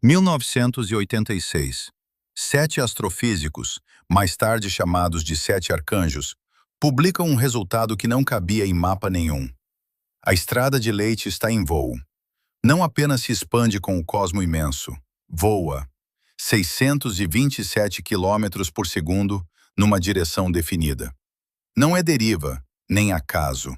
1986. 7 astrofísicos, mais tarde chamados de 7 arcanjos, publicam um resultado que não cabia em mapa nenhum. A estrada de Leite está em voo. Não apenas se expande com o cosmo imenso, voa 627 quilômetros por segundo numa direção definida. Não é deriva, nem acaso.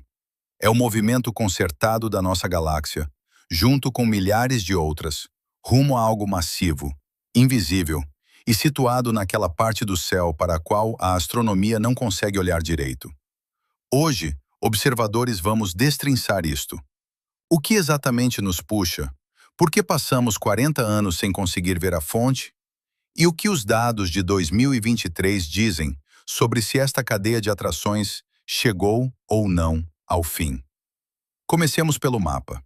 É o movimento concertado da nossa galáxia, junto com milhares de outras, rumo a algo massivo, invisível e situado naquela parte do céu para a qual a astronomia não consegue olhar direito. Hoje, observadores, vamos destrinçar isto. O que exatamente nos puxa? Por que passamos 40 anos sem conseguir ver a fonte? E o que os dados de 2023 dizem sobre se esta cadeia de atrações chegou ou não ao fim? Comecemos pelo mapa.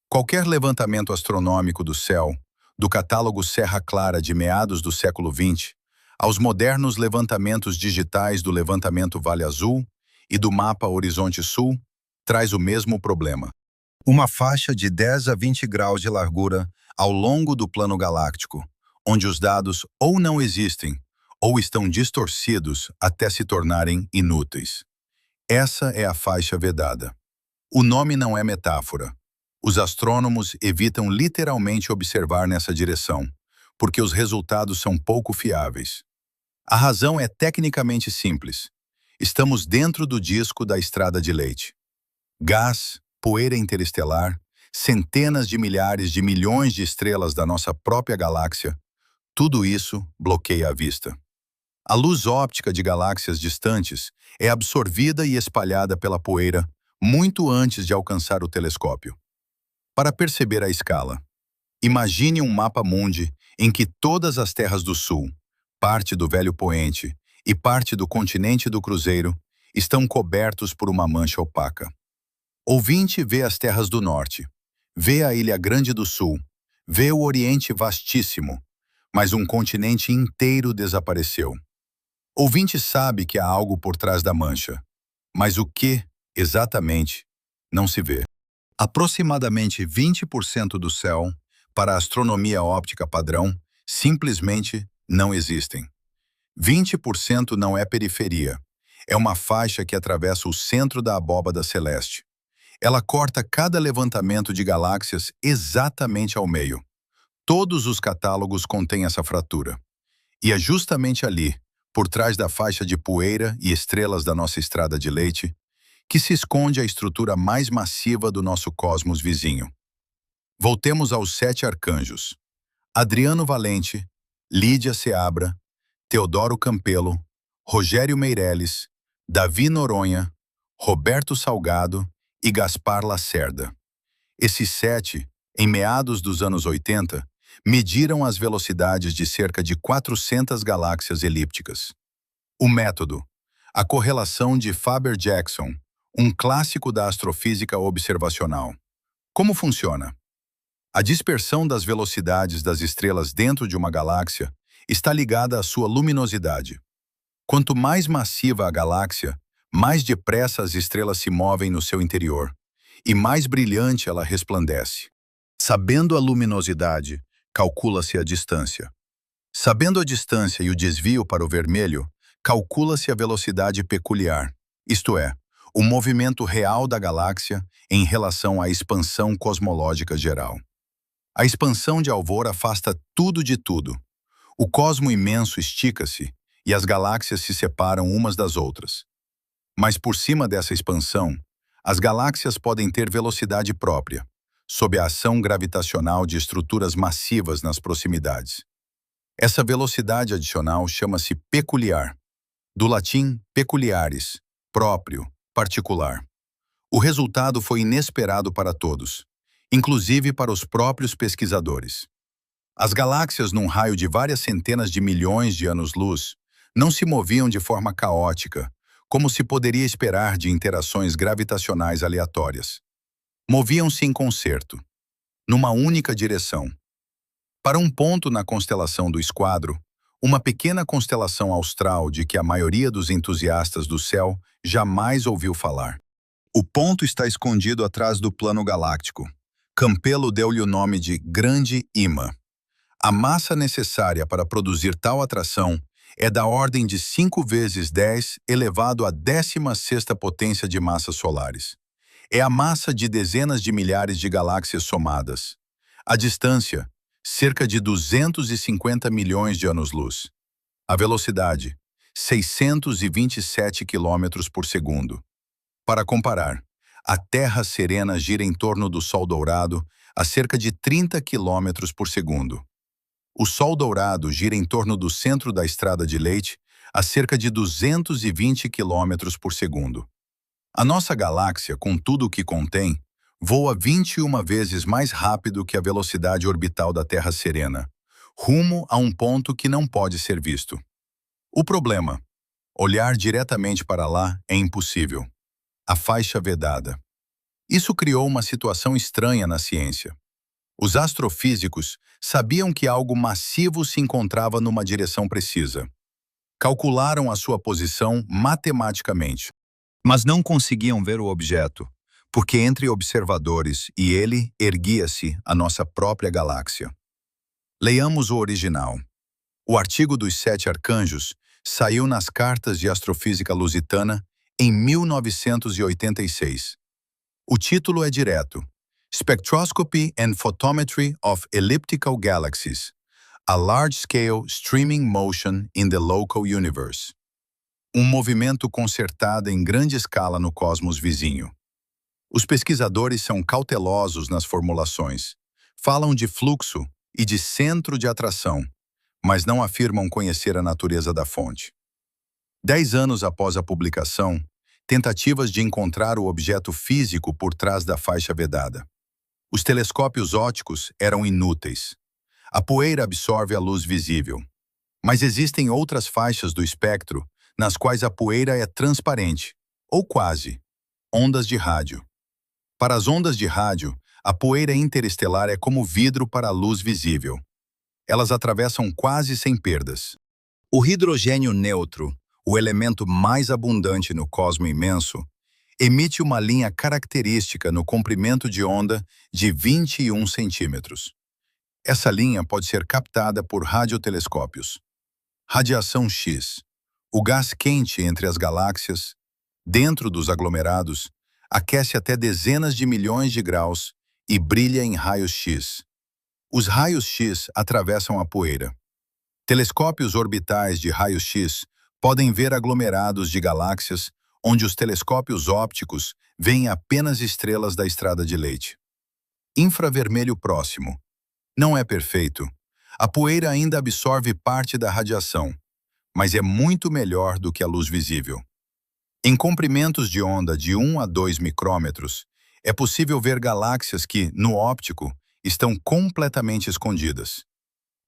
Qualquer levantamento astronômico do céu, do catálogo Serra Clara de meados do século XX, aos modernos levantamentos digitais do levantamento Vale Azul e do mapa Horizonte Sul, traz o mesmo problema. Uma faixa de 10 a 20 graus de largura ao longo do plano galáctico, onde os dados ou não existem, ou estão distorcidos até se tornarem inúteis. Essa é a faixa vedada. O nome não é metáfora. Os astrônomos evitam literalmente observar nessa direção, porque os resultados são pouco fiáveis. A razão é tecnicamente simples. Estamos dentro do disco da estrada de Leite. Gás, poeira interestelar, centenas de milhares de milhões de estrelas da nossa própria galáxia, tudo isso bloqueia a vista. A luz óptica de galáxias distantes é absorvida e espalhada pela poeira muito antes de alcançar o telescópio. Para perceber a escala, imagine um mapa mundi em que todas as terras do Sul, parte do Velho Poente e parte do continente do Cruzeiro estão cobertos por uma mancha opaca. Ouvinte vê as terras do Norte, vê a Ilha Grande do Sul, vê o Oriente vastíssimo, mas um continente inteiro desapareceu. Ouvinte sabe que há algo por trás da mancha, mas o que, exatamente, não se vê. Aproximadamente 20% do céu, para a astronomia óptica padrão, simplesmente não existem. 20% não é periferia. É uma faixa que atravessa o centro da abóbada celeste. Ela corta cada levantamento de galáxias exatamente ao meio. Todos os catálogos contêm essa fratura. E é justamente ali, por trás da faixa de poeira e estrelas da nossa estrada de Leite, que se esconde a estrutura mais massiva do nosso cosmos vizinho. Voltemos aos 7 arcanjos. Adriano Valente, Lídia Seabra, Teodoro Campelo, Rogério Meirelles, Davi Noronha, Roberto Salgado e Gaspar Lacerda. Esses 7, em meados dos anos 80, mediram as velocidades de cerca de 400 galáxias elípticas. O método, a correlação de Faber-Jackson, um clássico da astrofísica observacional. Como funciona? A dispersão das velocidades das estrelas dentro de uma galáxia está ligada à sua luminosidade. Quanto mais massiva a galáxia, mais depressa as estrelas se movem no seu interior, e mais brilhante ela resplandece. Sabendo a luminosidade, calcula-se a distância. Sabendo a distância e o desvio para o vermelho, calcula-se a velocidade peculiar, isto é, o movimento real da galáxia em relação à expansão cosmológica geral. A expansão de Alvor afasta tudo de tudo. O cosmo imenso estica-se e as galáxias se separam umas das outras. Mas por cima dessa expansão, as galáxias podem ter velocidade própria, sob a ação gravitacional de estruturas massivas nas proximidades. Essa velocidade adicional chama-se peculiar, do latim peculiaris, próprio, particular. O resultado foi inesperado para todos, inclusive para os próprios pesquisadores. As galáxias, num raio de várias centenas de milhões de anos-luz, não se moviam de forma caótica, como se poderia esperar de interações gravitacionais aleatórias. Moviam-se em concerto, numa única direção. Para um ponto na constelação do Esquadro, uma pequena constelação austral de que a maioria dos entusiastas do céu jamais ouviu falar. O ponto está escondido atrás do plano galáctico. Campelo deu-lhe o nome de Grande Imã. A massa necessária para produzir tal atração é da ordem de 5 vezes 10 elevado à 16ª potência de massas solares. É a massa de dezenas de milhares de galáxias somadas. A distância, cerca de 250 milhões de anos-luz. A velocidade, 627 quilômetros por segundo. Para comparar, a Terra serena gira em torno do Sol dourado a cerca de 30 quilômetros por segundo. O Sol dourado gira em torno do centro da Estrada de Leite a cerca de 220 quilômetros por segundo. A nossa galáxia, com tudo o que contém, voa 21 vezes mais rápido que a velocidade orbital da Terra serena, rumo a um ponto que não pode ser visto. O problema: olhar diretamente para lá é impossível. A faixa vedada. Isso criou uma situação estranha na ciência. Os astrofísicos sabiam que algo massivo se encontrava numa direção precisa. Calcularam a sua posição matematicamente, mas não conseguiam ver o objeto, porque entre observadores e ele erguia-se a nossa própria galáxia. Leiamos o original. O artigo dos 7 arcanjos saiu nas Cartas de Astrofísica Lusitana em 1986. O título é direto: Spectroscopy and Photometry of Elliptical Galaxies, a Large-Scale Streaming Motion in the Local Universe. Um movimento concertado em grande escala no cosmos vizinho. Os pesquisadores são cautelosos nas formulações. Falam de fluxo e de centro de atração, mas não afirmam conhecer a natureza da fonte. 10 anos após a publicação, tentativas de encontrar o objeto físico por trás da faixa vedada. Os telescópios ópticos eram inúteis. A poeira absorve a luz visível. Mas existem outras faixas do espectro nas quais a poeira é transparente, ou quase, ondas de rádio. Para as ondas de rádio, a poeira interestelar é como vidro para a luz visível. Elas atravessam quase sem perdas. O hidrogênio neutro, o elemento mais abundante no cosmo imenso, emite uma linha característica no comprimento de onda de 21 centímetros. Essa linha pode ser captada por radiotelescópios. Radiação X. O gás quente entre as galáxias, dentro dos aglomerados, aquece até dezenas de milhões de graus e brilha em raios X. Os raios X atravessam a poeira. Telescópios orbitais de raios X podem ver aglomerados de galáxias onde os telescópios ópticos veem apenas estrelas da Estrada de Leite. Infravermelho próximo. Não é perfeito. A poeira ainda absorve parte da radiação, mas é muito melhor do que a luz visível. Em comprimentos de onda de 1 a 2 micrômetros, é possível ver galáxias que, no óptico, estão completamente escondidas.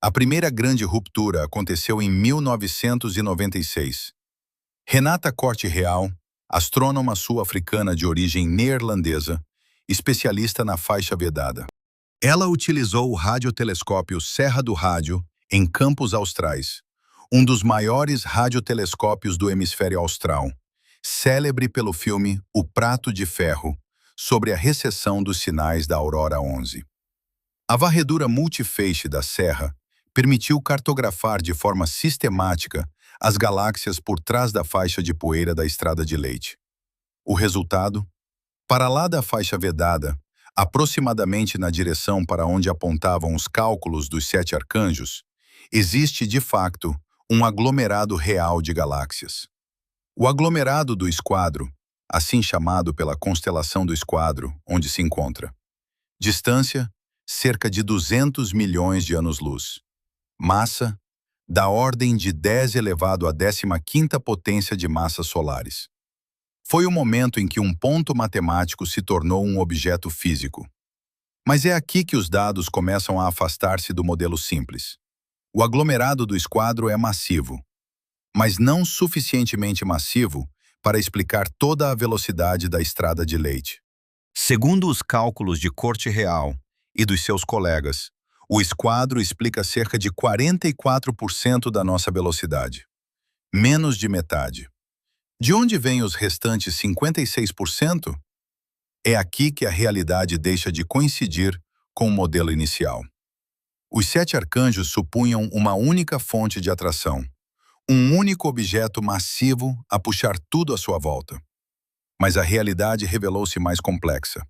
A primeira grande ruptura aconteceu em 1996. Renata Corte Real, astrônoma sul-africana de origem neerlandesa, especialista na faixa vedada. Ela utilizou o radiotelescópio Serra do Rádio em Campos Austrais, um dos maiores radiotelescópios do hemisfério austral, célebre pelo filme O Prato de Ferro, sobre a recessão dos sinais da Aurora 11. A varredura multifeixe da Serra permitiu cartografar de forma sistemática as galáxias por trás da faixa de poeira da Estrada de Leite. O resultado? Para lá da faixa vedada, aproximadamente na direção para onde apontavam os cálculos dos 7 arcanjos, existe, de facto, um aglomerado real de galáxias. O aglomerado do Esquadro, assim chamado pela constelação do Esquadro, onde se encontra. Distância, cerca de 200 milhões de anos-luz. Massa, da ordem de 10 elevado à 15ª potência de massas solares. Foi o momento em que um ponto matemático se tornou um objeto físico. Mas é aqui que os dados começam a afastar-se do modelo simples. O aglomerado do Esquadro é massivo, mas não suficientemente massivo para explicar toda a velocidade da Estrada de Leite. Segundo os cálculos de Corte Real e dos seus colegas, o Esquadro explica cerca de 44% da nossa velocidade. Menos de metade. De onde vêm os restantes 56%? É aqui que a realidade deixa de coincidir com o modelo inicial. Os sete arcanjos supunham uma única fonte de atração, um único objeto massivo a puxar tudo à sua volta. Mas a realidade revelou-se mais complexa.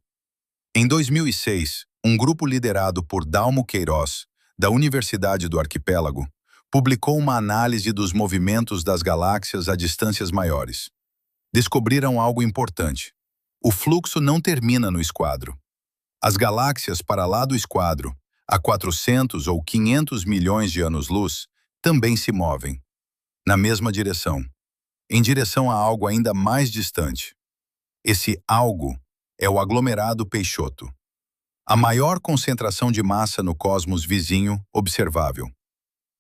Em 2006, um grupo liderado por Dalmo Queiroz, da Universidade do Arquipélago, publicou uma análise dos movimentos das galáxias a distâncias maiores. Descobriram algo importante. O fluxo não termina no esquadro. As galáxias para lá do esquadro, a 400 ou 500 milhões de anos-luz, também se movem, na mesma direção, em direção a algo ainda mais distante. Esse algo é o aglomerado Peixoto, a maior concentração de massa no cosmos vizinho observável.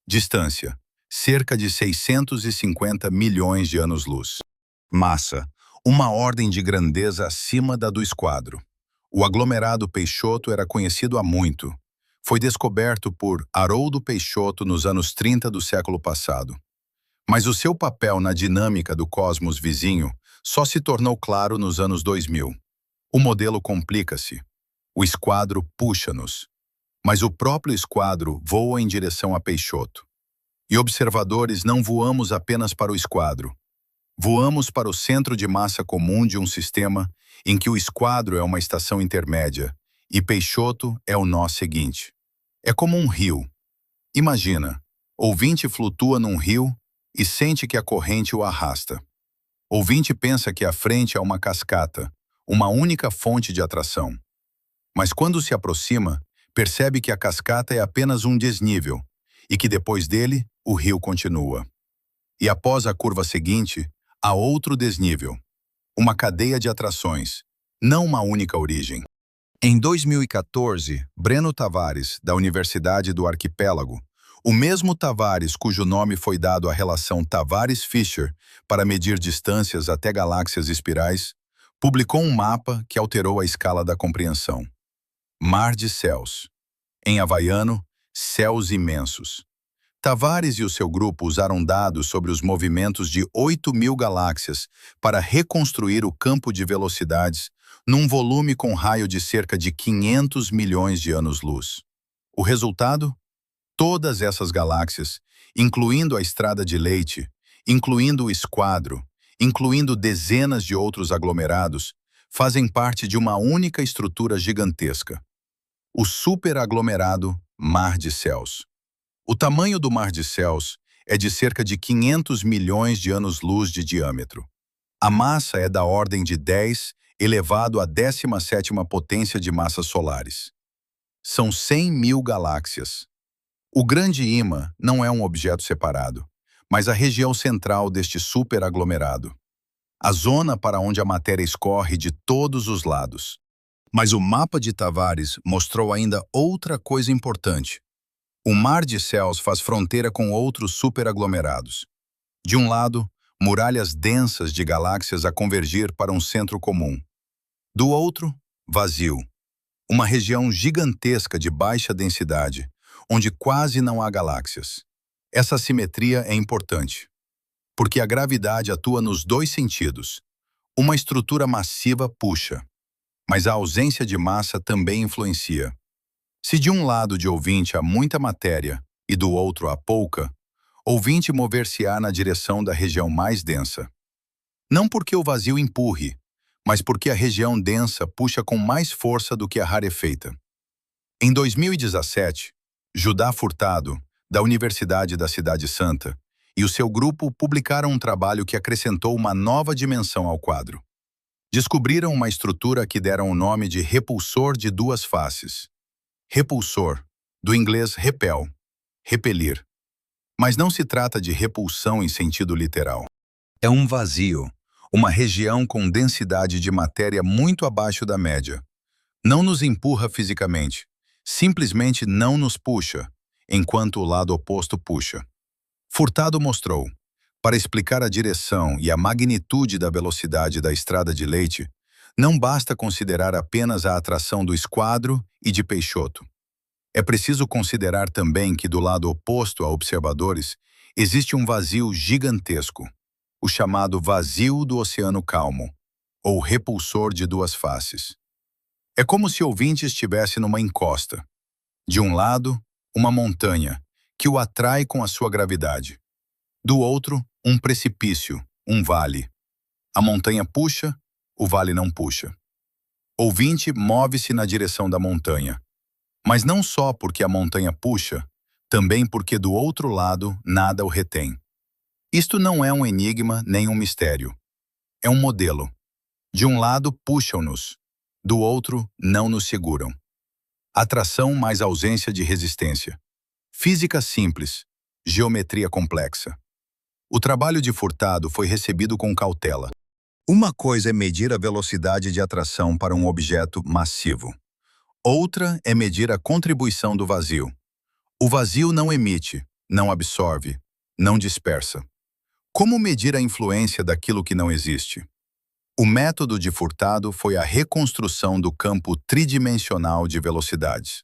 Distância, cerca de 650 milhões de anos-luz. Massa, uma ordem de grandeza acima da do esquadro. O aglomerado Peixoto era conhecido há muito. Foi descoberto por Haroldo Peixoto nos anos 30 do século passado. Mas o seu papel na dinâmica do cosmos vizinho só se tornou claro nos anos 2000. O modelo complica-se. O esquadro puxa-nos. Mas o próprio esquadro voa em direção a Peixoto. E observadores não voamos apenas para o esquadro. Voamos para o centro de massa comum de um sistema em que o esquadro é uma estação intermédia e Peixoto é o nó seguinte. É como um rio. Imagina, ouvinte flutua num rio e sente que a corrente o arrasta. Ouvinte pensa que à frente há uma cascata, uma única fonte de atração. Mas quando se aproxima, percebe que a cascata é apenas um desnível e que depois dele o rio continua. E após a curva seguinte, há outro desnível, uma cadeia de atrações, não uma única origem. Em 2014, Breno Tavares, da Universidade do Arquipélago, o mesmo Tavares cujo nome foi dado à relação Tavares-Fisher para medir distâncias até galáxias espirais, publicou um mapa que alterou a escala da compreensão. Mar de céus. Em havaiano, céus imensos. Tavares e o seu grupo usaram dados sobre os movimentos de 8.000 galáxias para reconstruir o campo de velocidades num volume com raio de cerca de 500 milhões de anos-luz. O resultado? Todas essas galáxias, incluindo a Estrada de Leite, incluindo o esquadro, incluindo dezenas de outros aglomerados, fazem parte de uma única estrutura gigantesca. O superaglomerado Mar de Céus. O tamanho do Mar de Céus é de cerca de 500 milhões de anos-luz de diâmetro. A massa é da ordem de 10 elevado à 17ª potência de massas solares. São 100.000 galáxias. O grande ímã não é um objeto separado, mas a região central deste superaglomerado. A zona para onde a matéria escorre de todos os lados. Mas o mapa de Tavares mostrou ainda outra coisa importante. O Mar de Céus faz fronteira com outros superaglomerados. De um lado, muralhas densas de galáxias a convergir para um centro comum. Do outro, vazio. Uma região gigantesca de baixa densidade, onde quase não há galáxias. Essa simetria é importante, porque a gravidade atua nos dois sentidos. Uma estrutura massiva puxa, mas a ausência de massa também influencia. Se de um lado de ouvinte há muita matéria e do outro há pouca, ouvinte mover-se-á na direção da região mais densa. Não porque o vazio empurre, mas porque a região densa puxa com mais força do que a rarefeita. Em 2017, Judá Furtado, da Universidade da Cidade Santa, e o seu grupo publicaram um trabalho que acrescentou uma nova dimensão ao quadro. Descobriram uma estrutura que deram o nome de repulsor de duas faces. Repulsor, do inglês repel, repelir. Mas não se trata de repulsão em sentido literal. É um vazio, uma região com densidade de matéria muito abaixo da média. Não nos empurra fisicamente, simplesmente não nos puxa, enquanto o lado oposto puxa. Furtado mostrou, para explicar a direção e a magnitude da velocidade da Estrada de Leite, não basta considerar apenas a atração do esquadro e de Peixoto. É preciso considerar também que do lado oposto a observadores existe um vazio gigantesco, o chamado vazio do Oceano Calmo, ou repulsor de duas faces. É como se o ouvinte estivesse numa encosta. De um lado, uma montanha, que o atrai com a sua gravidade. Do outro, um precipício, um vale. A montanha puxa, o vale não puxa. Ouvinte move-se na direção da montanha. Mas não só porque a montanha puxa, também porque do outro lado nada o retém. Isto não é um enigma nem um mistério. É um modelo. De um lado puxam-nos, do outro não nos seguram. Atração mais ausência de resistência. Física simples, geometria complexa. O trabalho de Furtado foi recebido com cautela. Uma coisa é medir a velocidade de atração para um objeto massivo. Outra é medir a contribuição do vazio. O vazio não emite, não absorve, não dispersa. Como medir a influência daquilo que não existe? O método de Furtado foi a reconstrução do campo tridimensional de velocidades.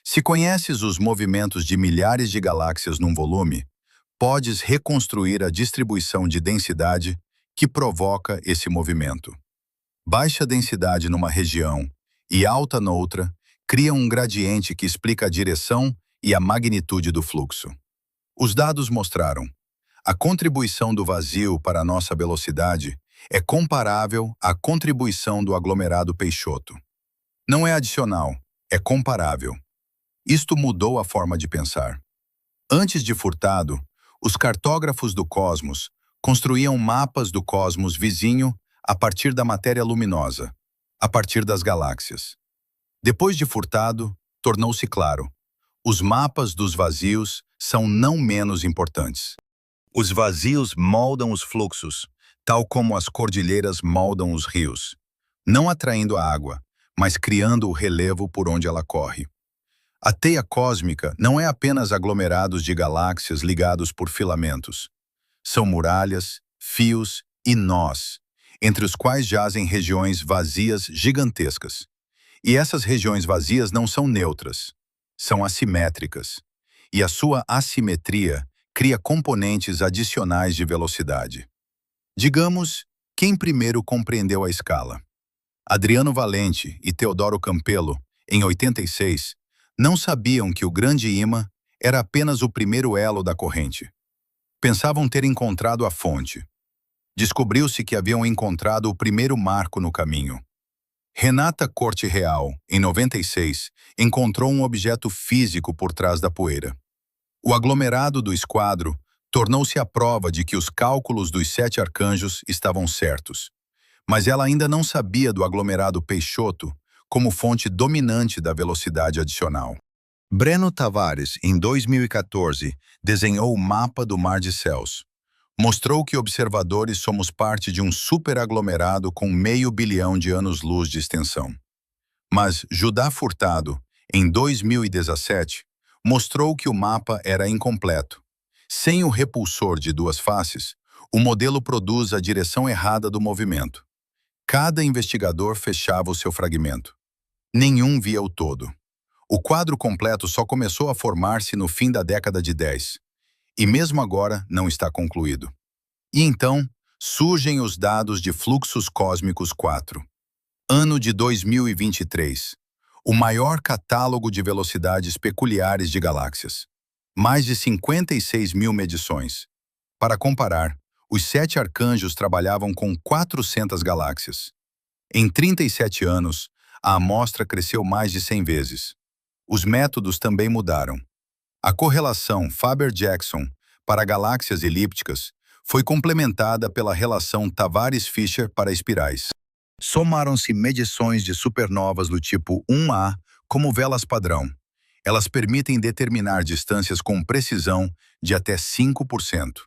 Se conheces os movimentos de milhares de galáxias num volume, podes reconstruir a distribuição de densidade que provoca esse movimento. Baixa densidade numa região e alta noutra cria um gradiente que explica a direção e a magnitude do fluxo. Os dados mostraram: a contribuição do vazio para a nossa velocidade é comparável à contribuição do aglomerado Peixoto. Não é adicional, é comparável. Isto mudou a forma de pensar. Antes de Furtado, os cartógrafos do cosmos construíam mapas do cosmos vizinho a partir da matéria luminosa, a partir das galáxias. Depois de Furtado, tornou-se claro: os mapas dos vazios são não menos importantes. Os vazios moldam os fluxos, tal como as cordilheiras moldam os rios, não atraindo a água, mas criando o relevo por onde ela corre. A teia cósmica não é apenas aglomerados de galáxias ligados por filamentos. São muralhas, fios e nós, entre os quais jazem regiões vazias gigantescas. E essas regiões vazias não são neutras, são assimétricas. E a sua assimetria cria componentes adicionais de velocidade. Digamos, quem primeiro compreendeu a escala? Adriano Valente e Teodoro Campelo, em 86, não sabiam que o grande ímã era apenas o primeiro elo da corrente. Pensavam ter encontrado a fonte. Descobriu-se que haviam encontrado o primeiro marco no caminho. Renata Corte Real, em 96, encontrou um objeto físico por trás da poeira. O aglomerado do esquadro tornou-se a prova de que os cálculos dos 7 arcanjos estavam certos. Mas ela ainda não sabia do aglomerado Peixoto como fonte dominante da velocidade adicional. Breno Tavares, em 2014, desenhou o mapa do Mar de Céus. Mostrou que observadores somos parte de um superaglomerado com 500 bilhão de anos-luz de extensão. Mas Judá Furtado, em 2017, mostrou que o mapa era incompleto. Sem o repulsor de duas faces, o modelo produz a direção errada do movimento. Cada investigador fechava o seu fragmento. Nenhum via o todo. O quadro completo só começou a formar-se no fim da década de 10, e mesmo agora não está concluído. E então, surgem os dados de fluxos cósmicos 4. Ano de 2023. O maior catálogo de velocidades peculiares de galáxias. Mais de 56 mil medições. Para comparar, os 7 arcanjos trabalhavam com 400 galáxias. Em 37 anos, a amostra cresceu mais de 100 vezes. Os métodos também mudaram. A correlação Faber-Jackson para galáxias elípticas foi complementada pela relação Tavares-Fisher para espirais. Somaram-se medições de supernovas do tipo 1A como velas padrão. Elas permitem determinar distâncias com precisão de até 5%.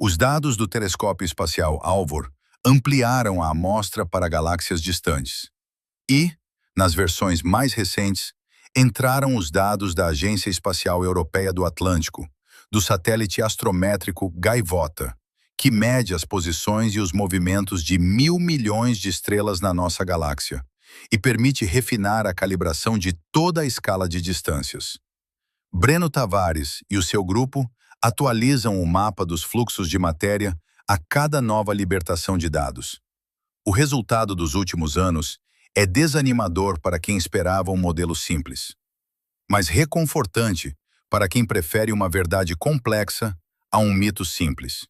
Os dados do telescópio espacial Alvor ampliaram a amostra para galáxias distantes. E, nas versões mais recentes, entraram os dados da Agência Espacial Europeia do Atlântico, do satélite astrométrico Gaivota, que mede as posições e os movimentos de 1.000 milhões de estrelas na nossa galáxia e permite refinar a calibração de toda a escala de distâncias. Breno Tavares e o seu grupo atualizam o mapa dos fluxos de matéria a cada nova libertação de dados. O resultado dos últimos anos é desanimador para quem esperava um modelo simples, mas reconfortante para quem prefere uma verdade complexa a um mito simples.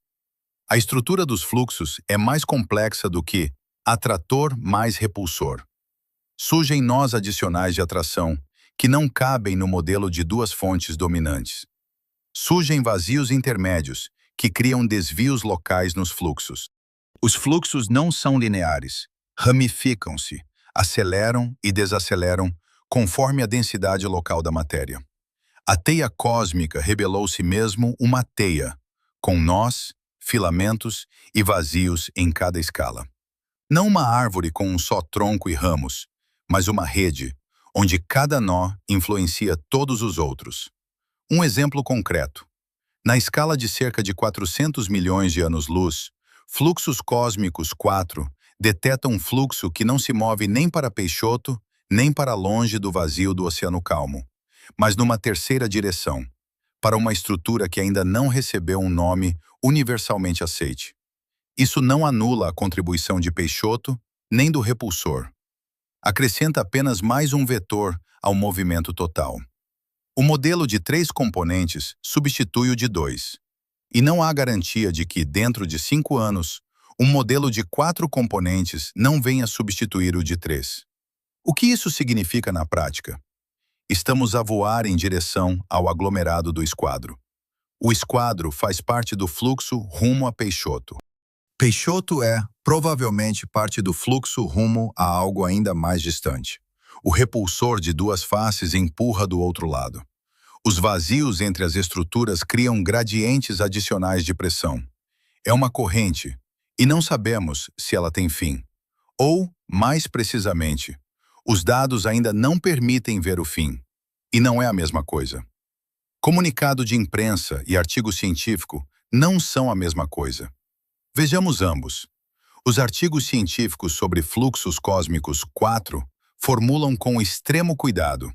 A estrutura dos fluxos é mais complexa do que atrator mais repulsor. Surgem nós adicionais de atração que não cabem no modelo de duas fontes dominantes. Surgem vazios intermédios que criam desvios locais nos fluxos. Os fluxos não são lineares, ramificam-se, aceleram e desaceleram conforme a densidade local da matéria. A teia cósmica revelou-se mesmo uma teia, com nós, filamentos e vazios em cada escala. Não uma árvore com um só tronco e ramos, mas uma rede, onde cada nó influencia todos os outros. Um exemplo concreto. Na escala de cerca de 400 milhões de anos-luz, fluxos cósmicos 4 detectam um fluxo que não se move nem para Peixoto, nem para longe do vazio do Oceano Calmo, mas numa terceira direção, para uma estrutura que ainda não recebeu um nome universalmente aceite. Isso não anula a contribuição de Peixoto, nem do repulsor. Acrescenta apenas mais um vetor ao movimento total. O modelo de 3 componentes substitui o de 2. E não há garantia de que, dentro de 5 anos, um modelo de 4 componentes não venha substituir o de 3. O que isso significa na prática? Estamos a voar em direção ao aglomerado do esquadro. O esquadro faz parte do fluxo rumo a Peixoto. Peixoto é, provavelmente, parte do fluxo rumo a algo ainda mais distante. O repulsor de duas faces empurra do outro lado. Os vazios entre as estruturas criam gradientes adicionais de pressão. É uma corrente, e não sabemos se ela tem fim. Ou, mais precisamente, os dados ainda não permitem ver o fim. E não é a mesma coisa. Comunicado de imprensa e artigo científico não são a mesma coisa. Vejamos ambos. Os artigos científicos sobre fluxos cósmicos 4 formulam com extremo cuidado.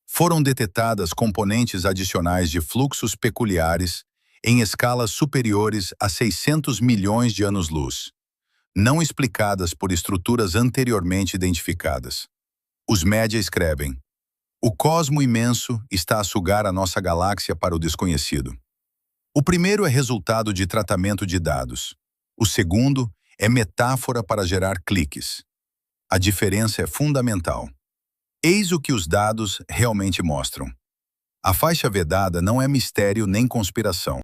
Foram detectadas componentes adicionais de fluxos peculiares em escalas superiores a 600 milhões de anos-luz, não explicadas por estruturas anteriormente identificadas. Os média escrevem: o cosmo imenso está a sugar a nossa galáxia para o desconhecido. O primeiro é resultado de tratamento de dados. O segundo é metáfora para gerar cliques. A diferença é fundamental. Eis o que os dados realmente mostram. A faixa vedada não é mistério nem conspiração.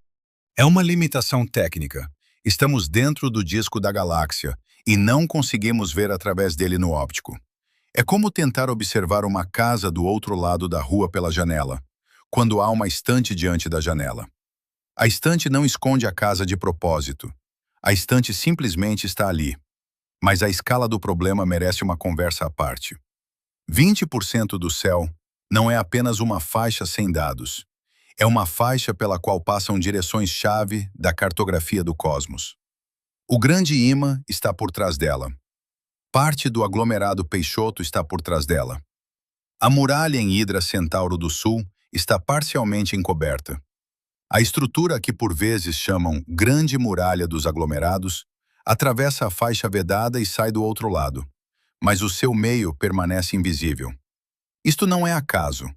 É uma limitação técnica. Estamos dentro do disco da galáxia e não conseguimos ver através dele no óptico. É como tentar observar uma casa do outro lado da rua pela janela, quando há uma estante diante da janela. A estante não esconde a casa de propósito. A estante simplesmente está ali. Mas a escala do problema merece uma conversa à parte. 20% do céu não é apenas uma faixa sem dados. É uma faixa pela qual passam direções-chave da cartografia do cosmos. O grande ímã está por trás dela. Parte do aglomerado Peixoto está por trás dela. A muralha em Hidra Centauro do Sul está parcialmente encoberta. A estrutura que por vezes chamam Grande Muralha dos Aglomerados atravessa a faixa vedada e sai do outro lado, mas o seu meio permanece invisível. Isto não é acaso.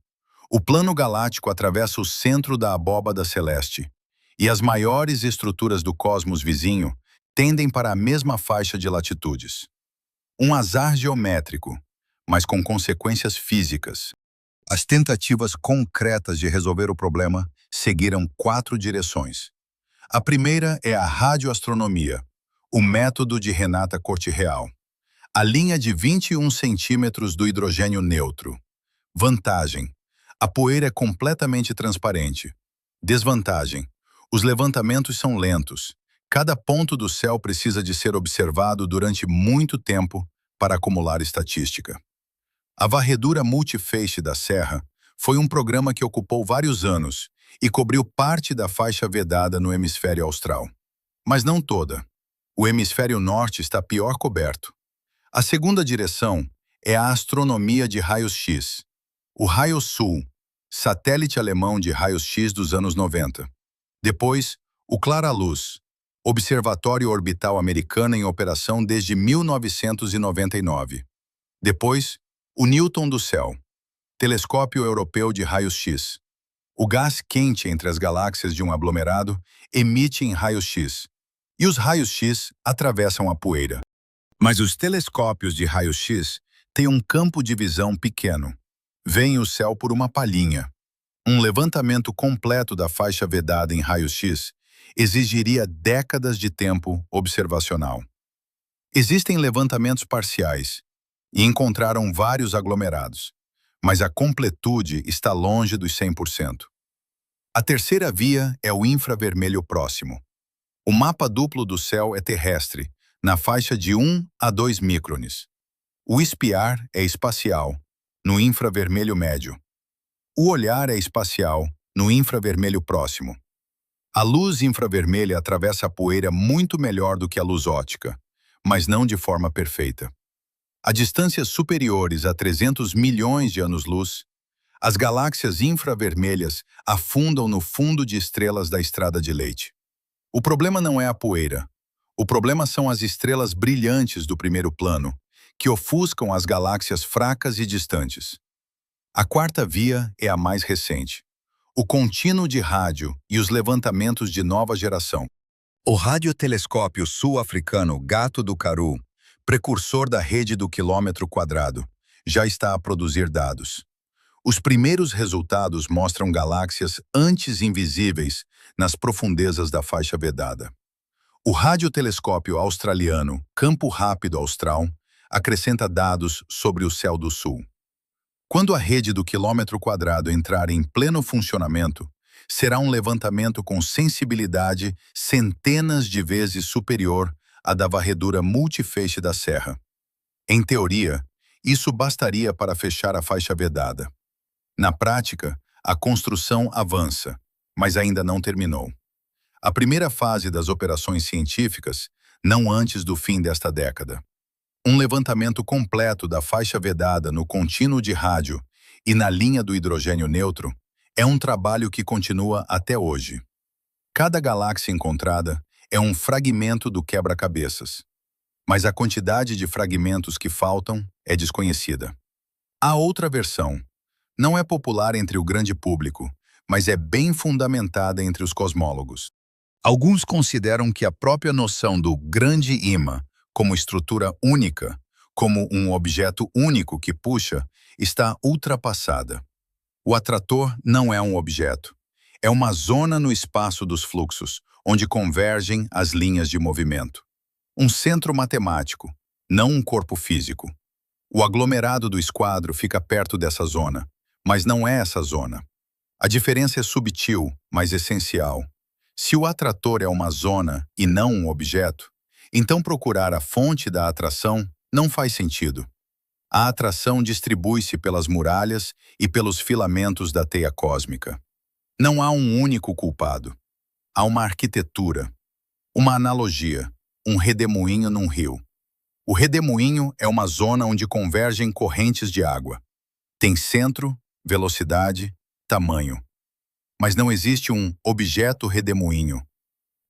O plano galáctico atravessa o centro da abóbada celeste, e as maiores estruturas do cosmos vizinho tendem para a mesma faixa de latitudes. Um azar geométrico, mas com consequências físicas. As tentativas concretas de resolver o problema seguiram 4 direções. A primeira é a radioastronomia, o método de Renata Corte-Real. A linha de 21 centímetros do hidrogênio neutro. Vantagem: a poeira é completamente transparente. Desvantagem: os levantamentos são lentos. Cada ponto do céu precisa de ser observado durante muito tempo para acumular estatística. A varredura multifeixe da Serra foi um programa que ocupou vários anos e cobriu parte da faixa vedada no hemisfério austral. Mas não toda. O hemisfério norte está pior coberto. A segunda direção é a astronomia de raios-x. O Raio Sul, satélite alemão de raios-x dos anos 90. Depois, o Clara-Luz, Observatório Orbital Americano em operação desde 1999. Depois, o Newton do Céu, Telescópio Europeu de Raios-X. O gás quente entre as galáxias de um aglomerado emite em raios-x, e os raios-x atravessam a poeira. Mas os telescópios de raio-x têm um campo de visão pequeno. Veem o céu por uma palhinha. Um levantamento completo da faixa vedada em raios-x exigiria décadas de tempo observacional. Existem levantamentos parciais e encontraram vários aglomerados, mas a completude está longe dos 100%. A terceira via é o infravermelho próximo. O mapa duplo do céu é terrestre, na faixa de 1 a 2 micrones. O espiar é espacial, no infravermelho médio. O olhar é espacial, no infravermelho próximo. A luz infravermelha atravessa a poeira muito melhor do que a luz óptica, mas não de forma perfeita. A distâncias superiores a 300 milhões de anos-luz, as galáxias infravermelhas afundam no fundo de estrelas da estrada de Leite. O problema não é a poeira. O problema são as estrelas brilhantes do primeiro plano, que ofuscam as galáxias fracas e distantes. A quarta via é a mais recente. O contínuo de rádio e os levantamentos de nova geração. O radiotelescópio sul-africano Gato do Karoo, precursor da rede do quilômetro quadrado, já está a produzir dados. Os primeiros resultados mostram galáxias antes invisíveis nas profundezas da faixa vedada. O radiotelescópio australiano Campo Rápido Austral acrescenta dados sobre o céu do sul. Quando a rede do quilômetro quadrado entrar em pleno funcionamento, será um levantamento com sensibilidade centenas de vezes superior à da varredura multifeixe da Serra. Em teoria, isso bastaria para fechar a faixa vedada. Na prática, a construção avança, mas ainda não terminou. A primeira fase das operações científicas, não antes do fim desta década. Um levantamento completo da faixa vedada no contínuo de rádio e na linha do hidrogênio neutro é um trabalho que continua até hoje. Cada galáxia encontrada é um fragmento do quebra-cabeças, mas a quantidade de fragmentos que faltam é desconhecida. A outra versão não é popular entre o grande público, mas é bem fundamentada entre os cosmólogos. Alguns consideram que a própria noção do grande ímã como estrutura única, como um objeto único que puxa, está ultrapassada. O atrator não é um objeto. É uma zona no espaço dos fluxos, onde convergem as linhas de movimento. Um centro matemático, não um corpo físico. O aglomerado do esquadro fica perto dessa zona, mas não é essa zona. A diferença é subtil, mas essencial. Se o atrator é uma zona e não um objeto, então procurar a fonte da atração não faz sentido. A atração distribui-se pelas muralhas e pelos filamentos da teia cósmica. Não há um único culpado. Há uma arquitetura, uma analogia, um redemoinho num rio. O redemoinho é uma zona onde convergem correntes de água. Tem centro, velocidade, tamanho. Mas não existe um objeto redemoinho.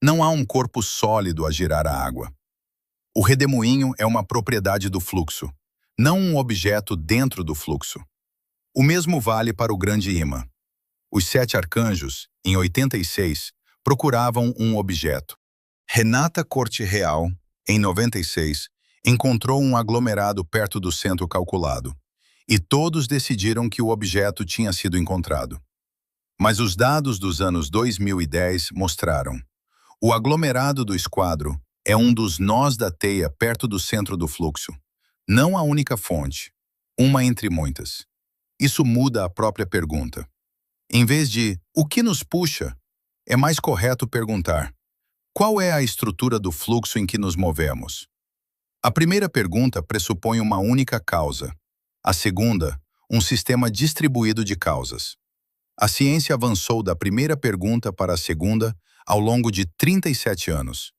Não há um corpo sólido a girar a água. O redemoinho é uma propriedade do fluxo, não um objeto dentro do fluxo. O mesmo vale para o grande ímã. Os 7 arcanjos, em 86, procuravam um objeto. Renata Corte Real, em 96, encontrou um aglomerado perto do centro calculado, e todos decidiram que o objeto tinha sido encontrado. Mas os dados dos anos 2010 mostraram: o aglomerado do esquadro é um dos nós da teia perto do centro do fluxo, não a única fonte, uma entre muitas. Isso muda a própria pergunta. Em vez de "o que nos puxa?", é mais correto perguntar: qual é a estrutura do fluxo em que nos movemos? A primeira pergunta pressupõe uma única causa. A segunda, um sistema distribuído de causas. A ciência avançou da primeira pergunta para a segunda ao longo de 37 anos.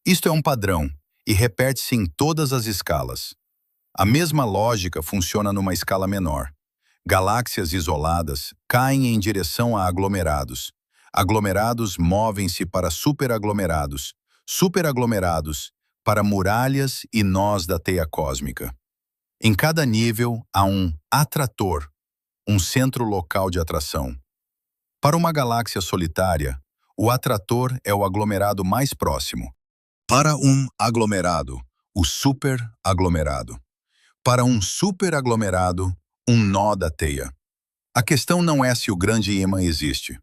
Isto é um padrão e repete-se em todas as escalas. A mesma lógica funciona numa escala menor. Galáxias isoladas caem em direção a aglomerados. Aglomerados movem-se para superaglomerados. Superaglomerados para muralhas e nós da teia cósmica. Em cada nível há um atrator, um centro local de atração. Para uma galáxia solitária, o atrator é o aglomerado mais próximo. Para um aglomerado, o superaglomerado. Para um superaglomerado, um nó da teia. A questão não é se o grande ímã existe.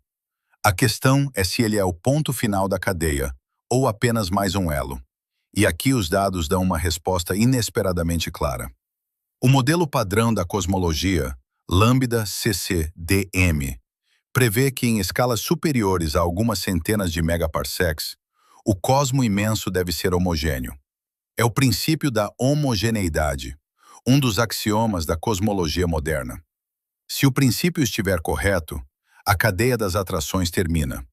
A questão é se ele é o ponto final da cadeia, ou apenas mais um elo. E aqui os dados dão uma resposta inesperadamente clara. O modelo padrão da cosmologia, Lambda CC/DM, prevê que em escalas superiores a algumas centenas de megaparsecs, o cosmo imenso deve ser homogêneo. É o princípio da homogeneidade, um dos axiomas da cosmologia moderna. Se o princípio estiver correto, a cadeia das atrações termina.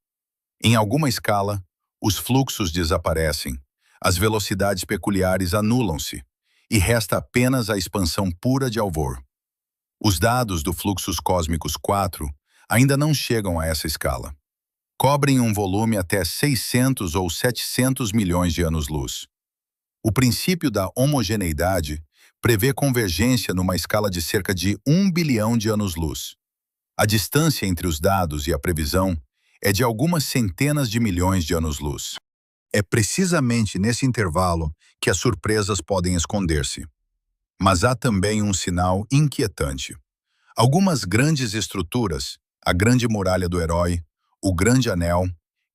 Em alguma escala, os fluxos desaparecem, as velocidades peculiares anulam-se, e resta apenas a expansão pura de Alvor. Os dados do fluxos cósmicos 4 ainda não chegam a essa escala. Cobrem um volume até 600 ou 700 milhões de anos-luz. O princípio da homogeneidade prevê convergência numa escala de cerca de 1 bilhão de anos-luz. A distância entre os dados e a previsão é de algumas centenas de milhões de anos-luz. É precisamente nesse intervalo que as surpresas podem esconder-se. Mas há também um sinal inquietante. Algumas grandes estruturas, a Grande Muralha do Herói, o Grande Anel,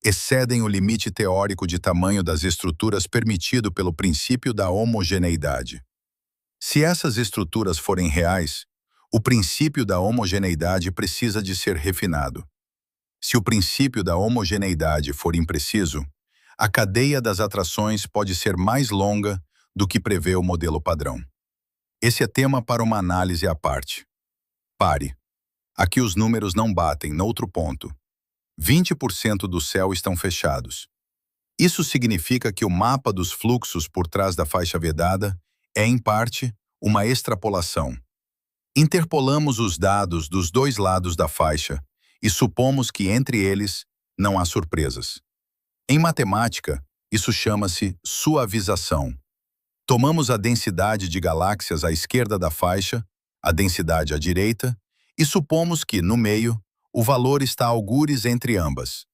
excedem o limite teórico de tamanho das estruturas permitido pelo princípio da homogeneidade. Se essas estruturas forem reais, o princípio da homogeneidade precisa de ser refinado. Se o princípio da homogeneidade for impreciso, a cadeia das atrações pode ser mais longa do que prevê o modelo padrão. Esse é tema para uma análise à parte. Pare. Aqui os números não batem, noutro ponto. 20% do céu estão fechados. Isso significa que o mapa dos fluxos por trás da faixa vedada é, em parte, uma extrapolação. Interpolamos os dados dos dois lados da faixa e supomos que entre eles não há surpresas. Em matemática, isso chama-se suavização. Tomamos a densidade de galáxias à esquerda da faixa, a densidade à direita, e supomos que, no meio, o valor está algures entre ambas.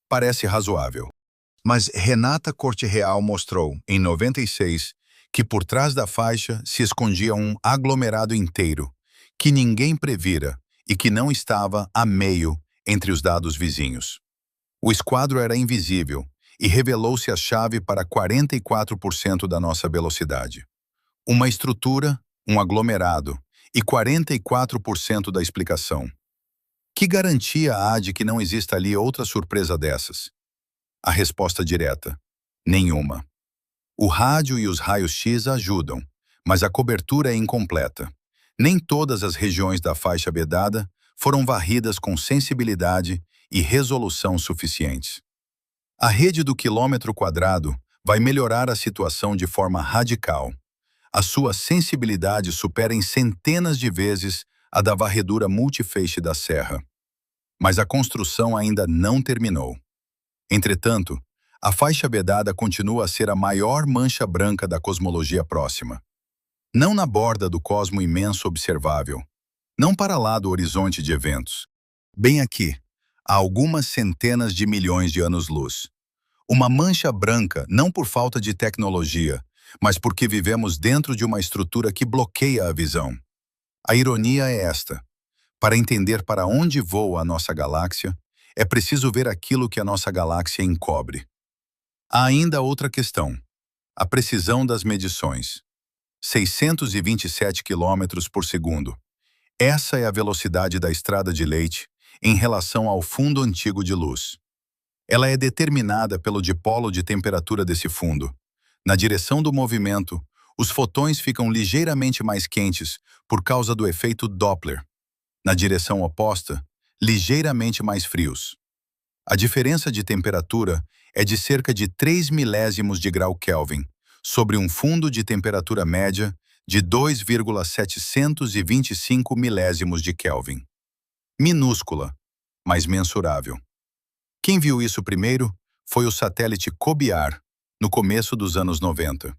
Parece razoável. Mas Renata Corte Real mostrou, em 96, que por trás da faixa se escondia um aglomerado inteiro, que ninguém previra e que não estava a meio entre os dados vizinhos. O esquadro era invisível e revelou-se a chave para 44% da nossa velocidade. Uma estrutura, um aglomerado e 44% da explicação. Que garantia há de que não exista ali outra surpresa dessas? A resposta direta: nenhuma. O rádio e os raios-x ajudam, mas a cobertura é incompleta. Nem todas as regiões da faixa vedada foram varridas com sensibilidade e resolução suficientes. A rede do quilômetro quadrado vai melhorar a situação de forma radical. A sua sensibilidade supera em centenas de vezes a da varredura multifeixe da Serra. Mas a construção ainda não terminou. Entretanto, a faixa vedada continua a ser a maior mancha branca da cosmologia próxima. Não na borda do cosmo imenso observável, não para lá do horizonte de eventos. Bem aqui, a algumas centenas de milhões de anos-luz. Uma mancha branca não por falta de tecnologia, mas porque vivemos dentro de uma estrutura que bloqueia a visão. A ironia é esta. Para entender para onde voa a nossa galáxia, é preciso ver aquilo que a nossa galáxia encobre. Há ainda outra questão: a precisão das medições. 627 km por segundo. Essa é a velocidade da estrada de Leite em relação ao fundo antigo de luz. Ela é determinada pelo dipolo de temperatura desse fundo. Na direção do movimento, os fotões ficam ligeiramente mais quentes por causa do efeito Doppler. Na direção oposta, ligeiramente mais frios. A diferença de temperatura é de cerca de 3 milésimos de grau Kelvin, sobre um fundo de temperatura média de 2,725 milésimos de Kelvin. Minúscula, mas mensurável. Quem viu isso primeiro foi o satélite COBIAR, no começo dos anos 90.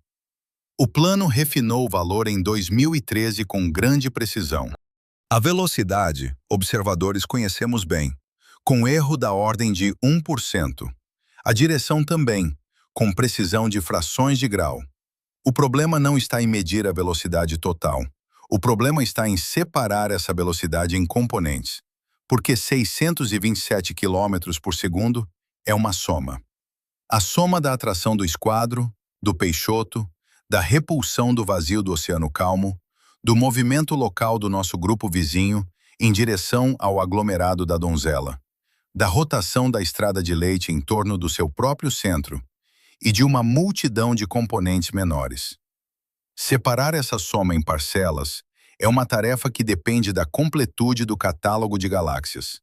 O plano refinou o valor em 2013 com grande precisão. A velocidade, observadores conhecemos bem. com erro da ordem de 1%. A direção também, com precisão de frações de grau. O problema não está em medir a velocidade total. O problema está em separar essa velocidade em componentes, porque 627 km por segundo é uma soma. A soma da atração do esquadro, do Peixoto, da repulsão do vazio do Oceano Calmo, do movimento local do nosso grupo vizinho em direção ao aglomerado da Donzela, da rotação da estrada de leite em torno do seu próprio centro e de uma multidão de componentes menores. Separar essa soma em parcelas é uma tarefa que depende da completude do catálogo de galáxias,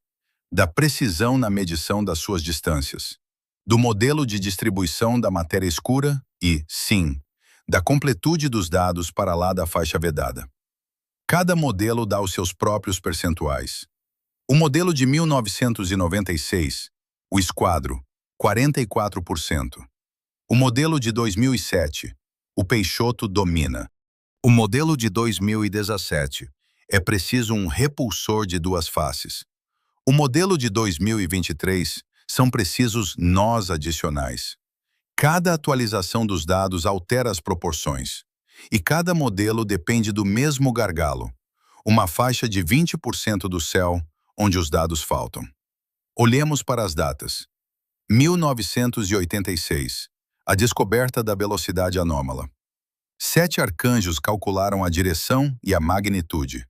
da precisão na medição das suas distâncias, do modelo de distribuição da matéria escura e, sim, da completude dos dados para lá da faixa vedada. Cada modelo dá os seus próprios percentuais. O modelo de 1996, o esquadro, 44%. O modelo de 2007, o Peixoto domina. O modelo de 2017, é preciso um repulsor de duas faces. O modelo de 2023, são precisos nós adicionais. Cada atualização dos dados altera as proporções. E cada modelo depende do mesmo gargalo, uma faixa de 20% do céu, onde os dados faltam. Olhemos para as datas. 1986, a descoberta da velocidade anômala. 7 arcanjos calcularam a direção e a magnitude,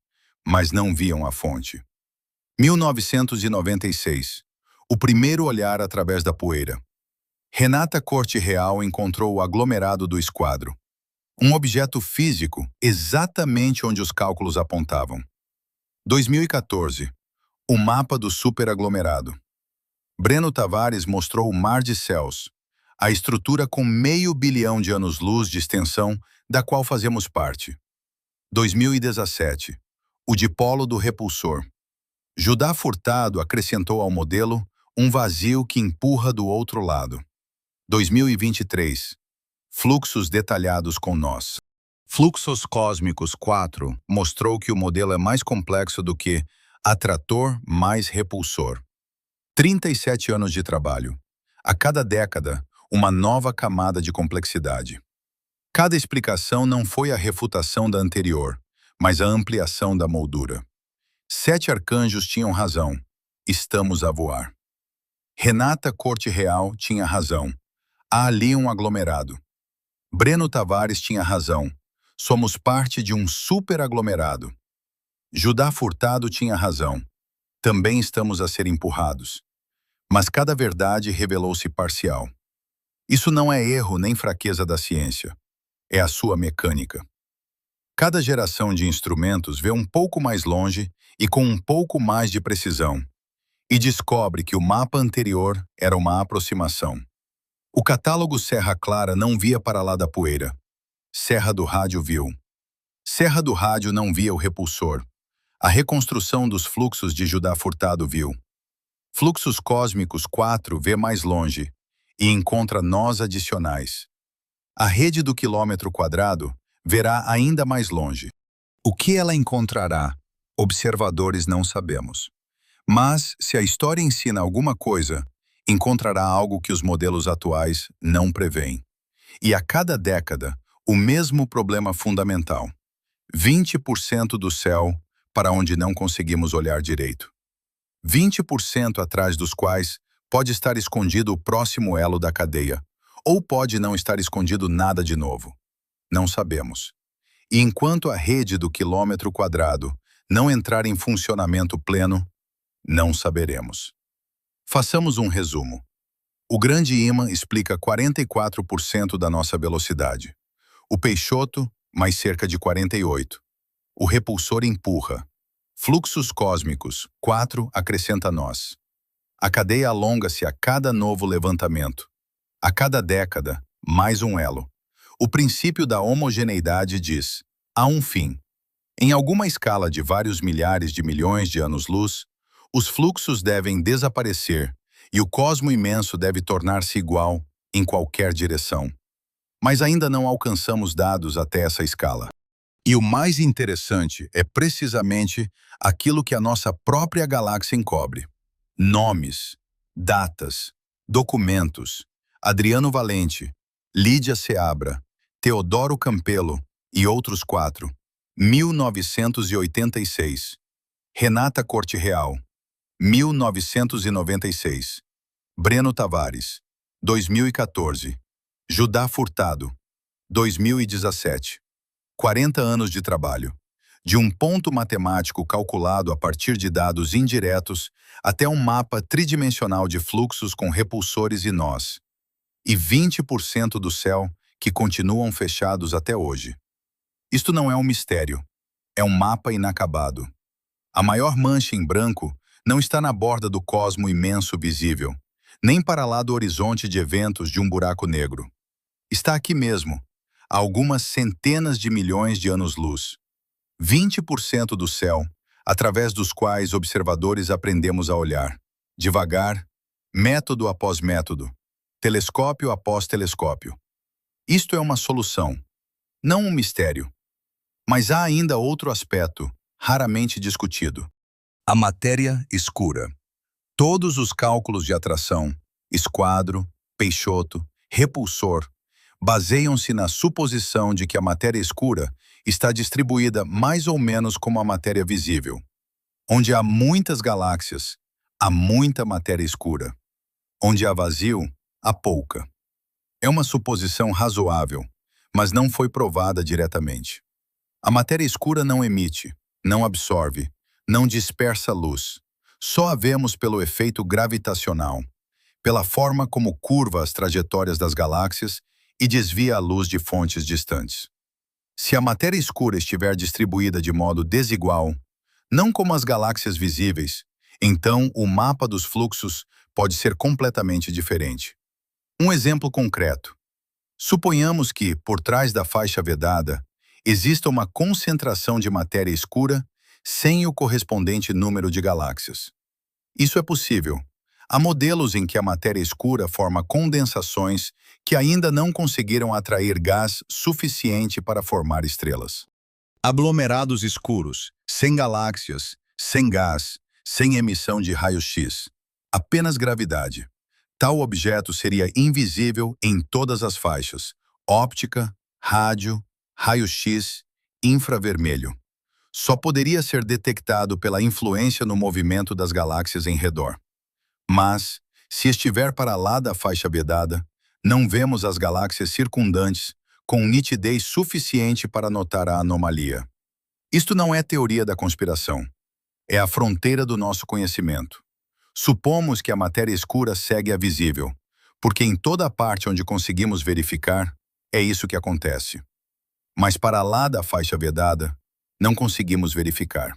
mas não viam a fonte. 1996, o primeiro olhar através da poeira. Renata Corte Real encontrou o aglomerado do esquadro, um objeto físico exatamente onde os cálculos apontavam. 2014, o mapa do superaglomerado. Breno Tavares mostrou o mar de céus, a estrutura com 500 bilhão de anos-luz de extensão da qual fazemos parte. 2017, o dipolo do repulsor. Judá Furtado acrescentou ao modelo um vazio que empurra do outro lado. 2023, fluxos detalhados com nós. Fluxos Cósmicos 4 mostrou que o modelo é mais complexo do que atrator mais repulsor. 37 anos de trabalho. A cada década, uma nova camada de complexidade. Cada explicação não foi a refutação da anterior, mas a ampliação da moldura. 7 arcanjos tinham razão. Estamos a voar. Renata Corte Real tinha razão. Há ali um aglomerado. Breno Tavares tinha razão. Somos parte de um superaglomerado. Judá Furtado tinha razão. Também estamos a ser empurrados. Mas cada verdade revelou-se parcial. Isso não é erro nem fraqueza da ciência. É a sua mecânica. Cada geração de instrumentos vê um pouco mais longe e com um pouco mais de precisão, e descobre que o mapa anterior era uma aproximação. O catálogo Serra Clara não via para lá da poeira. Serra do Rádio viu. Serra do Rádio não via o repulsor. A reconstrução dos fluxos de Judá Furtado viu. Fluxos Cósmicos 4 vê mais longe e encontra nós adicionais. A rede do quilômetro quadrado verá ainda mais longe. O que ela encontrará? Observadores não sabemos. Mas, se a história ensina alguma coisa, encontrará algo que os modelos atuais não prevêem. E a cada década, o mesmo problema fundamental. 20% do céu para onde não conseguimos olhar direito. 20% atrás dos quais pode estar escondido o próximo elo da cadeia, ou pode não estar escondido nada de novo. Não sabemos. E enquanto a rede do quilômetro quadrado não entrar em funcionamento pleno, não saberemos. Façamos um resumo. O grande ímã explica 44% da nossa velocidade. O Peixoto, mais cerca de 48%. O repulsor empurra. Fluxos cósmicos, 4 acrescenta nós. A cadeia alonga-se a cada novo levantamento. A cada década, mais um elo. O princípio da homogeneidade diz: há um fim. Em alguma escala de vários milhares de milhões de anos-luz, os fluxos devem desaparecer e o cosmo imenso deve tornar-se igual em qualquer direção. Mas ainda não alcançamos dados até essa escala. E o mais interessante é precisamente aquilo que a nossa própria galáxia encobre. Nomes, datas, documentos, Adriano Valente, Lídia Seabra, Teodoro Campelo e outros 4, 1986. Renata Corte Real, 1996. Breno Tavares, 2014. Judá Furtado, 2017. 40 anos de trabalho. De um ponto matemático calculado a partir de dados indiretos até um mapa tridimensional de fluxos com repulsores e nós. E 20% do céu que continuam fechados até hoje. Isto não é um mistério. É um mapa inacabado. A maior mancha em branco não está na borda do cosmo imenso visível, nem para lá do horizonte de eventos de um buraco negro. Está aqui mesmo, a algumas centenas de milhões de anos-luz. 20% do céu, através dos quais observadores aprendemos a olhar, devagar, método após método, telescópio após telescópio. Isto é uma solução, não um mistério. Mas há ainda outro aspecto, raramente discutido. A matéria escura. Todos os cálculos de atração, esquadro, Peixoto, repulsor, baseiam-se na suposição de que a matéria escura está distribuída mais ou menos como a matéria visível. Onde há muitas galáxias, há muita matéria escura. Onde há vazio, há pouca. É uma suposição razoável, mas não foi provada diretamente. A matéria escura não emite, não absorve, não dispersa luz. Só a vemos pelo efeito gravitacional, pela forma como curva as trajetórias das galáxias e desvia a luz de fontes distantes. Se a matéria escura estiver distribuída de modo desigual, não como as galáxias visíveis, então o mapa dos fluxos pode ser completamente diferente. Um exemplo concreto. Suponhamos que, por trás da faixa vedada, exista uma concentração de matéria escura sem o correspondente número de galáxias. Isso é possível. Há modelos em que a matéria escura forma condensações que ainda não conseguiram atrair gás suficiente para formar estrelas. Aglomerados escuros, sem galáxias, sem gás, sem emissão de raio-x. Apenas gravidade. Tal objeto seria invisível em todas as faixas: óptica, rádio, raio-x, infravermelho. Só poderia ser detectado pela influência no movimento das galáxias em redor. Mas, se estiver para lá da faixa vedada, não vemos as galáxias circundantes com nitidez suficiente para notar a anomalia. Isto não é teoria da conspiração. É a fronteira do nosso conhecimento. Supomos que a matéria escura segue a visível, porque em toda a parte onde conseguimos verificar, é isso que acontece. Mas para lá da faixa vedada, não conseguimos verificar.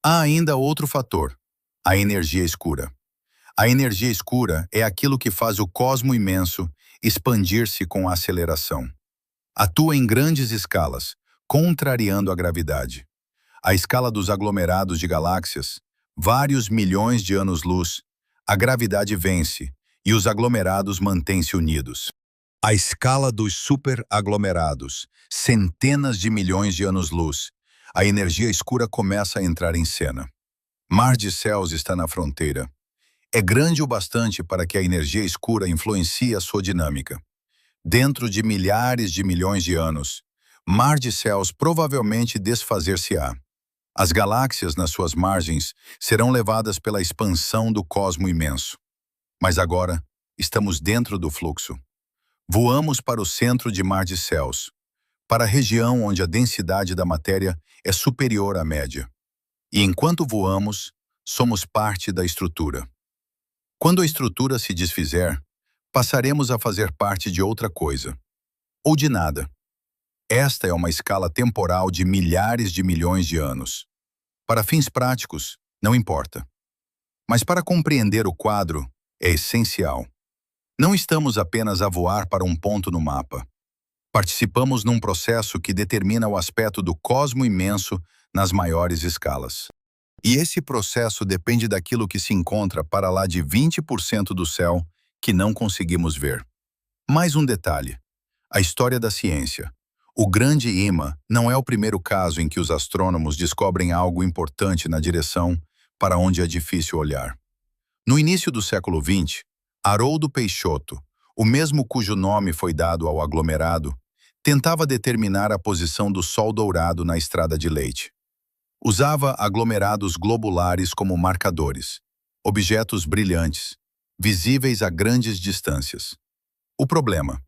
Há ainda outro fator, a energia escura. A energia escura é aquilo que faz o cosmo imenso expandir-se com aceleração. Atua em grandes escalas, contrariando a gravidade. A escala dos aglomerados de galáxias, vários milhões de anos-luz, a gravidade vence e os aglomerados mantêm-se unidos. A escala dos superaglomerados, centenas de milhões de anos-luz, a energia escura começa a entrar em cena. Mar de Céus está na fronteira. É grande o bastante para que a energia escura influencie a sua dinâmica. Dentro de milhares de milhões de anos, Mar de Céus provavelmente desfazer-se-á. As galáxias nas suas margens serão levadas pela expansão do cosmo imenso. Mas agora, estamos dentro do fluxo. Voamos para o centro de Mar de Céus, para a região onde a densidade da matéria é superior à média. E enquanto voamos, somos parte da estrutura. Quando a estrutura se desfizer, passaremos a fazer parte de outra coisa, ou de nada. Esta é uma escala temporal de milhares de milhões de anos. Para fins práticos, não importa. Mas para compreender o quadro, é essencial. Não estamos apenas a voar para um ponto no mapa. Participamos num processo que determina o aspecto do cosmo imenso nas maiores escalas. E esse processo depende daquilo que se encontra para lá de 20% do céu que não conseguimos ver. Mais um detalhe. A história da ciência. O Grande Imã não é o primeiro caso em que os astrônomos descobrem algo importante na direção para onde é difícil olhar. No início do século XX, Haroldo Peixoto, o mesmo cujo nome foi dado ao aglomerado, tentava determinar a posição do Sol dourado na Estrada de Leite. Usava aglomerados globulares como marcadores, objetos brilhantes, visíveis a grandes distâncias. O problema: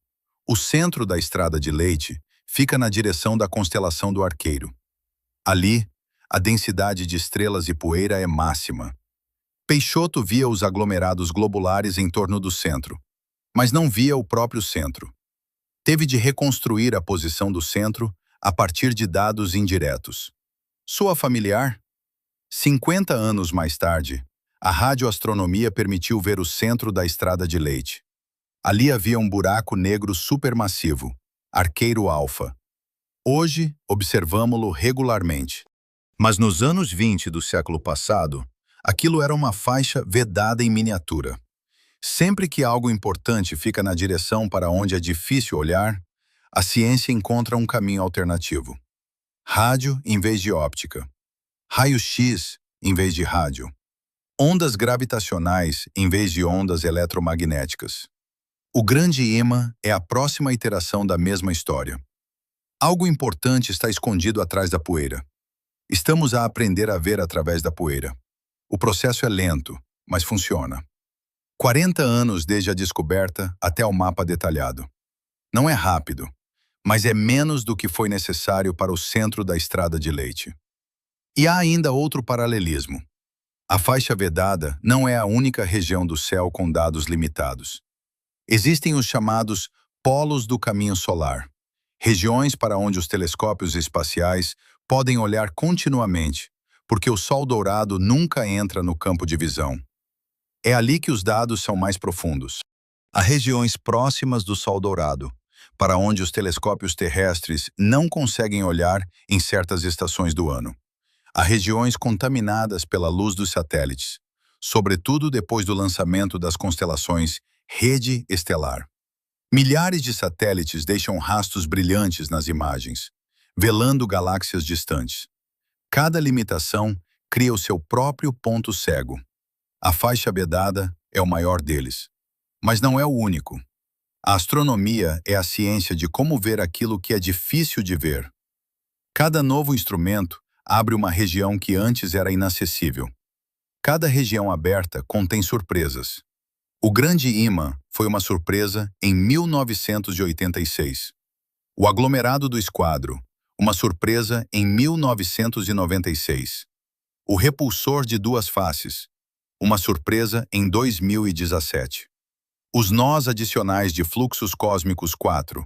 o centro da Estrada de Leite fica na direção da constelação do Arqueiro. Ali, a densidade de estrelas e poeira é máxima. Peixoto via os aglomerados globulares em torno do centro, mas não via o próprio centro. Teve de reconstruir a posição do centro a partir de dados indiretos. Soa familiar? 50 anos mais tarde, a radioastronomia permitiu ver o centro da Estrada de Leite. Ali havia um buraco negro supermassivo, Arqueiro Alfa. Hoje, observamo-lo regularmente. Mas nos anos 20 do século passado, aquilo era uma faixa vedada em miniatura. Sempre que algo importante fica na direção para onde é difícil olhar, a ciência encontra um caminho alternativo. Rádio em vez de óptica. Raio-X em vez de rádio. Ondas gravitacionais em vez de ondas eletromagnéticas. O grande imã é a próxima iteração da mesma história. Algo importante está escondido atrás da poeira. Estamos a aprender a ver através da poeira. O processo é lento, mas funciona. 40 anos desde a descoberta até o mapa detalhado. Não é rápido, mas é menos do que foi necessário para o centro da Estrada de Leite. E há ainda outro paralelismo. A faixa vedada não é a única região do céu com dados limitados. Existem os chamados polos do caminho solar, regiões para onde os telescópios espaciais podem olhar continuamente, porque o Sol dourado nunca entra no campo de visão. É ali que os dados são mais profundos. Há regiões próximas do Sol dourado, para onde os telescópios terrestres não conseguem olhar em certas estações do ano. Há regiões contaminadas pela luz dos satélites, sobretudo depois do lançamento das constelações Rede Estelar. Milhares de satélites deixam rastros brilhantes nas imagens, velando galáxias distantes. Cada limitação cria o seu próprio ponto cego. A faixa vedada é o maior deles, mas não é o único. A astronomia é a ciência de como ver aquilo que é difícil de ver. Cada novo instrumento abre uma região que antes era inacessível. Cada região aberta contém surpresas. O grande imã foi uma surpresa em 1986. O aglomerado do Esquadro, uma surpresa em 1996. O repulsor de duas faces, uma surpresa em 2017. Os nós adicionais de fluxos cósmicos 4,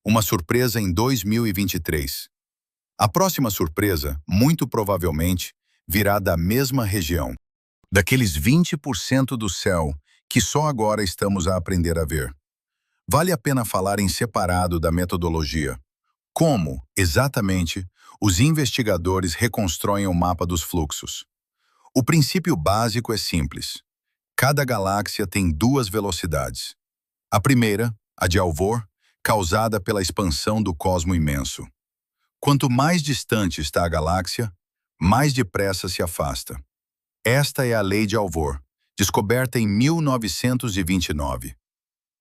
uma surpresa em 2023. A próxima surpresa, muito provavelmente, virá da mesma região, daqueles 20% do céu que só agora estamos a aprender a ver. Vale a pena falar em separado da metodologia. Como, exatamente, os investigadores reconstroem o mapa dos fluxos? O princípio básico é simples. Cada galáxia tem duas velocidades. A primeira, a de Alvor, causada pela expansão do cosmo imenso. Quanto mais distante está a galáxia, mais depressa se afasta. Esta é a lei de Alvor, descoberta em 1929.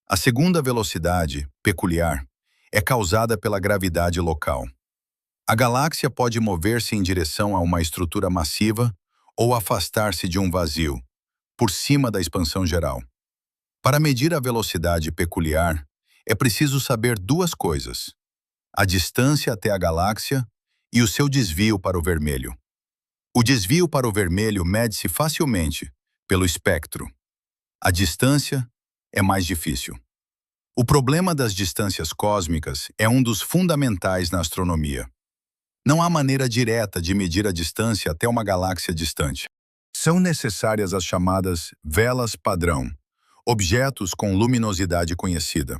A segunda velocidade, peculiar, é causada pela gravidade local. A galáxia pode mover-se em direção a uma estrutura massiva ou afastar-se de um vazio, por cima da expansão geral. Para medir a velocidade peculiar, é preciso saber duas coisas: a distância até a galáxia e o seu desvio para o vermelho. O desvio para o vermelho mede-se facilmente pelo espectro. A distância é mais difícil. O problema das distâncias cósmicas é um dos fundamentais na astronomia. Não há maneira direta de medir a distância até uma galáxia distante. São necessárias as chamadas velas padrão, objetos com luminosidade conhecida.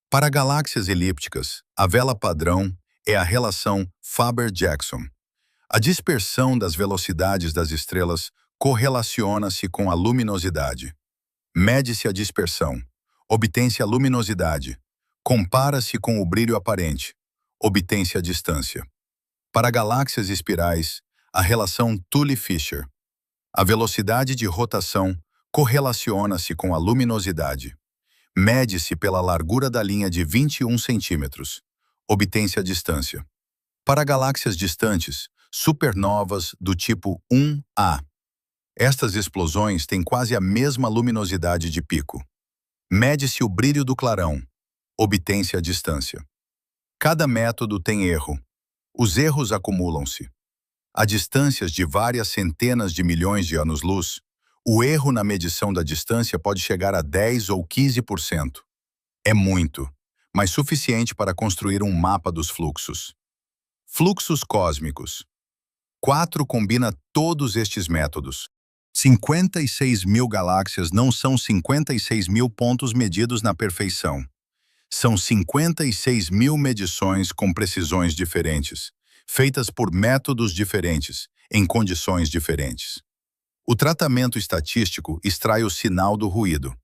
Para galáxias elípticas, a vela padrão é a relação Faber-Jackson. A dispersão das velocidades das estrelas correlaciona-se com a luminosidade. Mede-se a dispersão, obtém-se a luminosidade, compara-se com o brilho aparente, obtém-se a distância. Para galáxias espirais, a relação Tully-Fisher. A velocidade de rotação correlaciona-se com a luminosidade. Mede-se pela largura da linha de 21 centímetros. Obtém-se a distância. Para galáxias distantes, supernovas do tipo 1A. Estas explosões têm quase a mesma luminosidade de pico. Mede-se o brilho do clarão. Obtém-se a distância. Cada método tem erro. Os erros acumulam-se. A distâncias de várias centenas de milhões de anos-luz, o erro na medição da distância pode chegar a 10 ou 15%. É muito, mas suficiente para construir um mapa dos fluxos. Fluxos cósmicos. 4 combina todos estes métodos. 56 mil galáxias não são 56 mil pontos medidos na perfeição. São 56 mil medições com precisões diferentes, feitas por métodos diferentes, em condições diferentes. O tratamento estatístico extrai o sinal do ruído.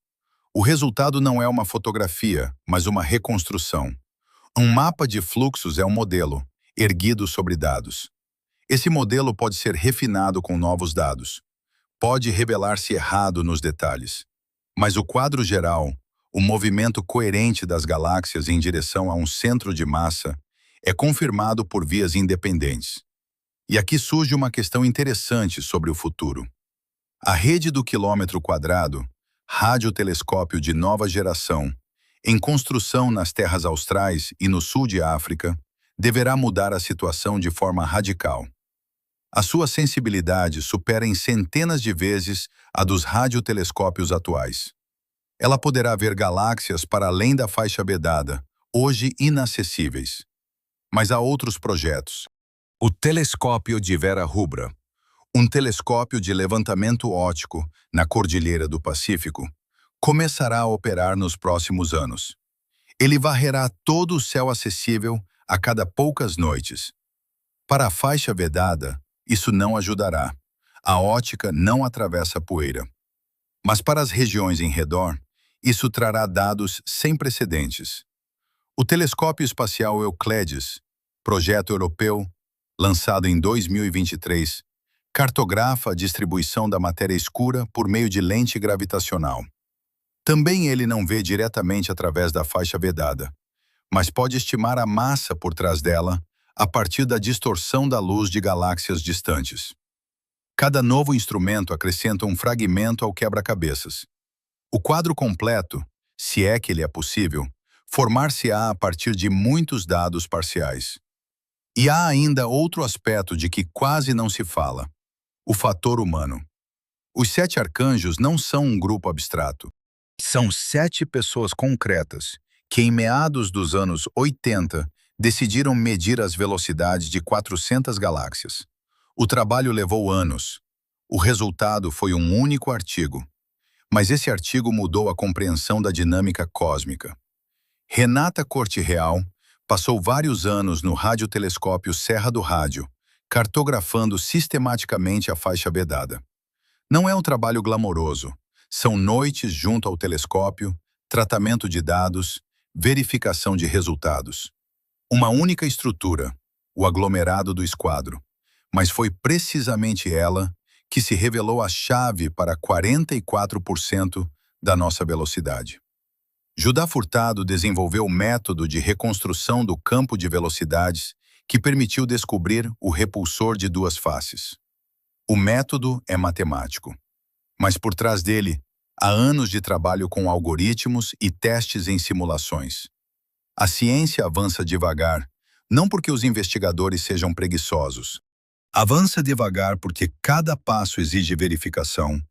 O resultado não é uma fotografia, mas uma reconstrução. Um mapa de fluxos é um modelo, erguido sobre dados. Esse modelo pode ser refinado com novos dados. Pode revelar-se errado nos detalhes. Mas o quadro geral, o movimento coerente das galáxias em direção a um centro de massa, é confirmado por vias independentes. E aqui surge uma questão interessante sobre o futuro. A rede do quilômetro quadrado, radiotelescópio de nova geração, em construção nas terras austrais e no sul de África, deverá mudar a situação de forma radical. A sua sensibilidade supera em centenas de vezes a dos radiotelescópios atuais. Ela poderá ver galáxias para além da faixa vedada, hoje inacessíveis. Mas há outros projetos. O telescópio de Vera Rubra, um telescópio de levantamento óptico na Cordilheira do Pacífico, começará a operar nos próximos anos. Ele varrerá todo o céu acessível a cada poucas noites. Para a faixa vedada, isso não ajudará. A ótica não atravessa a poeira. Mas para as regiões em redor, isso trará dados sem precedentes. O telescópio espacial Euclides, projeto europeu, lançado em 2023, cartografa a distribuição da matéria escura por meio de lente gravitacional. Também ele não vê diretamente através da faixa vedada, mas pode estimar a massa por trás dela a partir da distorção da luz de galáxias distantes. Cada novo instrumento acrescenta um fragmento ao quebra-cabeças. O quadro completo, se é que ele é possível, formar-se-á a partir de muitos dados parciais. E há ainda outro aspecto de que quase não se fala: o fator humano. Os 7 arcanjos não são um grupo abstrato. São 7 pessoas concretas que, em meados dos anos 80, decidiram medir as velocidades de 400 galáxias. O trabalho levou anos. O resultado foi um único artigo. Mas esse artigo mudou a compreensão da dinâmica cósmica. Renata Corte Real passou vários anos no radiotelescópio Serra do Rádio, cartografando sistematicamente a faixa vedada. Não é um trabalho glamouroso. São noites junto ao telescópio, tratamento de dados, verificação de resultados. Uma única estrutura, o aglomerado do esquadro. Mas foi precisamente ela que se revelou a chave para 44% da nossa velocidade. Judá Furtado desenvolveu o método de reconstrução do campo de velocidades que permitiu descobrir o repulsor de duas faces. O método é matemático, mas por trás dele há anos de trabalho com algoritmos e testes em simulações. A ciência avança devagar, não porque os investigadores sejam preguiçosos. Avança devagar porque cada passo exige verificação,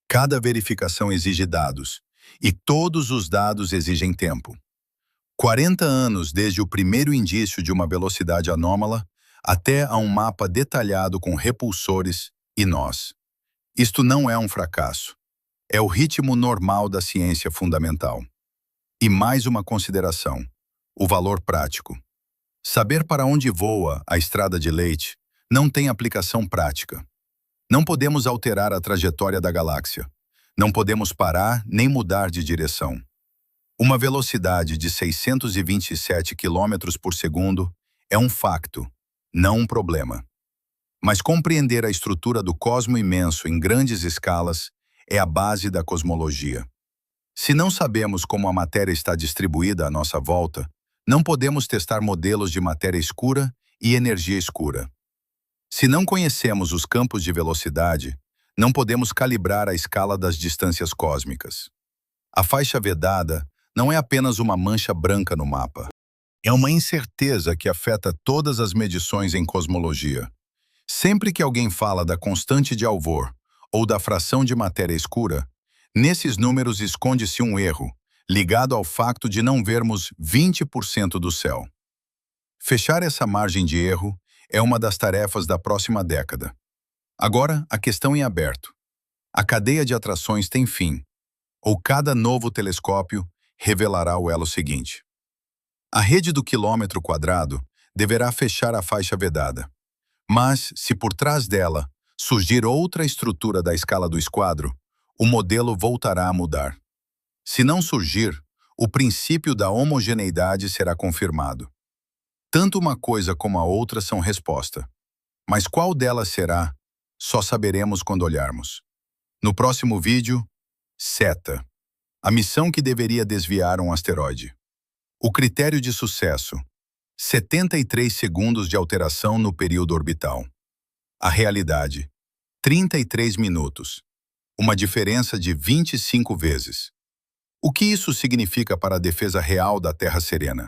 cada verificação exige dados, e todos os dados exigem tempo. 40 anos desde o primeiro indício de uma velocidade anômala até a um mapa detalhado com repulsores e nós. Isto não é um fracasso. É o ritmo normal da ciência fundamental. E mais uma consideração: o valor prático. Saber para onde voa a estrada de leite não tem aplicação prática. Não podemos alterar a trajetória da galáxia. Não podemos parar nem mudar de direção. Uma velocidade de 627 km por segundo é um facto, não um problema. Mas compreender a estrutura do cosmo imenso em grandes escalas é a base da cosmologia. Se não sabemos como a matéria está distribuída à nossa volta, não podemos testar modelos de matéria escura e energia escura. Se não conhecemos os campos de velocidade, não podemos calibrar a escala das distâncias cósmicas. A faixa vedada não é apenas uma mancha branca no mapa. É uma incerteza que afeta todas as medições em cosmologia. Sempre que alguém fala da constante de Alvor ou da fração de matéria escura, nesses números esconde-se um erro, ligado ao facto de não vermos 20% do céu. Fechar essa margem de erro é uma das tarefas da próxima década. Agora, a questão em aberto. A cadeia de atrações tem fim, ou cada novo telescópio revelará o elo seguinte. A rede do quilômetro quadrado deverá fechar a faixa vedada. Mas, se por trás dela surgir outra estrutura da escala do esquadro, o modelo voltará a mudar. Se não surgir, o princípio da homogeneidade será confirmado. Tanto uma coisa como a outra são resposta. Mas qual delas será, só saberemos quando olharmos. No próximo vídeo, SETA, a missão que deveria desviar um asteroide. O critério de sucesso: 73 segundos de alteração no período orbital. A realidade: 33 minutos. Uma diferença de 25 vezes. O que isso significa para a defesa real da Terra serena?